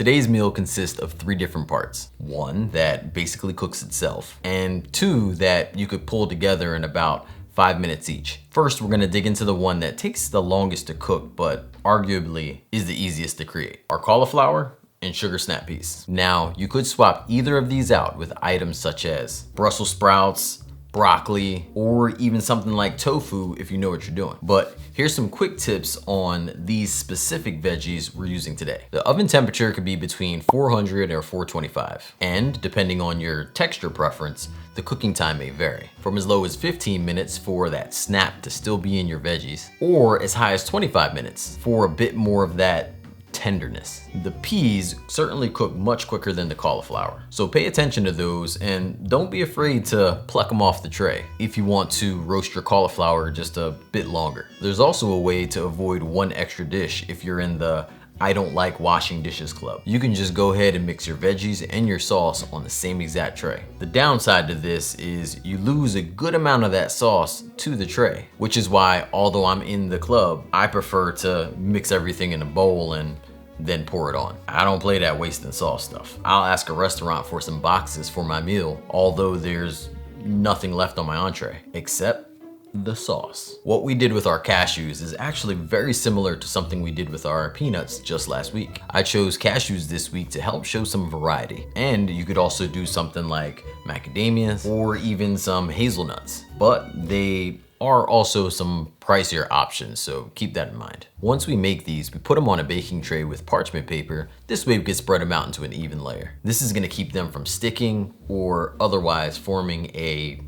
Today's meal consists of 3 different parts. 1 that basically cooks itself, and 2 that you could pull together in about 5 minutes each. First, we're gonna dig into the one that takes the longest to cook, but arguably is the easiest to create. Our cauliflower and sugar snap peas. Now, you could swap either of these out with items such as Brussels sprouts, broccoli, or even something like tofu if you know what you're doing. But here's some quick tips on these specific veggies we're using today. The oven temperature could be between 400 or 425. And depending on your texture preference, the cooking time may vary. From as low as 15 minutes for that snap to still be in your veggies, or as high as 25 minutes for a bit more of that tenderness. The peas certainly cook much quicker than the cauliflower, so pay attention to those and don't be afraid to pluck them off the tray if you want to roast your cauliflower just a bit longer. There's also a way to avoid one extra dish if you're in the I don't like washing dishes club. You can just go ahead and mix your veggies and your sauce on the same exact tray. The downside to this is you lose a good amount of that sauce to the tray, which is why, although I'm in the club, I prefer to mix everything in a bowl and then pour it on. I don't play that wasting sauce stuff. I'll ask a restaurant for some boxes for my meal, although there's nothing left on my entree, except the sauce. What we did with our cashews is actually very similar to something we did with our peanuts just last week. I chose cashews this week to help show some variety. And you could also do something like macadamias or even some hazelnuts, but they are also some pricier options, so keep that in mind. Once we make these, we put them on a baking tray with parchment paper. This way we can spread them out into an even layer. This is gonna keep them from sticking or otherwise forming a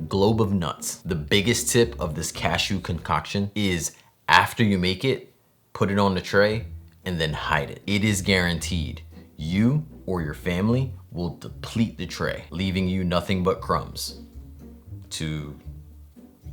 globe of nuts. The biggest tip of this cashew concoction is after you make it, put it on the tray and then hide it. It is guaranteed you or your family will deplete the tray, leaving you nothing but crumbs to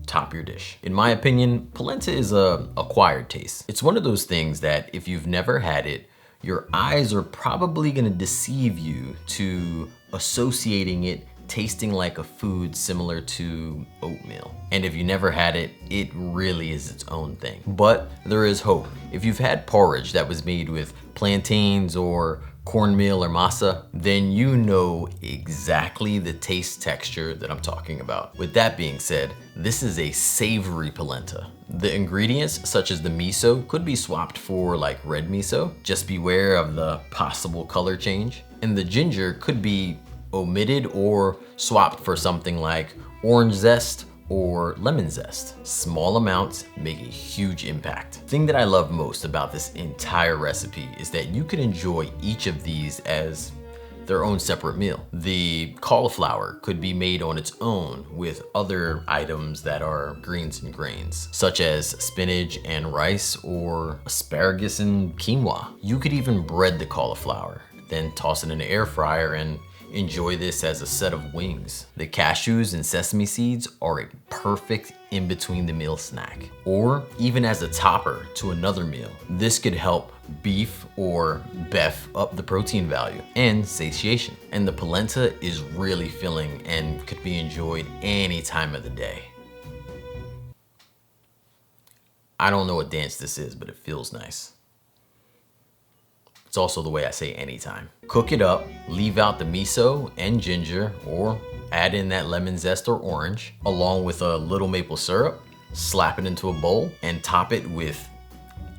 top your dish. In my opinion, polenta is a acquired taste. It's one of those things that if you've never had it, your eyes are probably gonna deceive you to associating it tasting like a food similar to oatmeal. And if you never had it, it really is its own thing. But there is hope. If you've had porridge that was made with plantains or cornmeal or masa, then you know exactly the taste texture that I'm talking about. With that being said, this is a savory polenta. The ingredients, such as the miso, could be swapped for like red miso. Just beware of the possible color change. And the ginger could be omitted or swapped for something like orange zest or lemon zest. Small amounts make a huge impact. The thing that I love most about this entire recipe is that you can enjoy each of these as their own separate meal. The cauliflower could be made on its own with other items that are greens and grains, such as spinach and rice or asparagus and quinoa. You could even bread the cauliflower, then toss it in an air fryer and enjoy this as a set of wings. The cashews and sesame seeds are a perfect in between the meal snack, or even as a topper to another meal. This could help beef or beef up the protein value and satiation. And the polenta is really filling and could be enjoyed any time of the day. I don't know what dance this is, but it feels nice. It's also the way I say anytime. Cook it up, leave out the miso and ginger, or add in that lemon zest or orange, along with a little maple syrup, slap it into a bowl, and top it with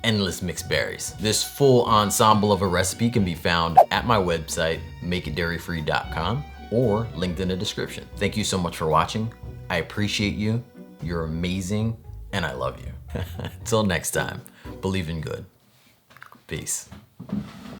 endless mixed berries. This full ensemble of a recipe can be found at my website, makeitdairyfree.com, or linked in the description. Thank you so much for watching. I appreciate you. You're amazing, and I love you. Until next time, believe in good. Peace.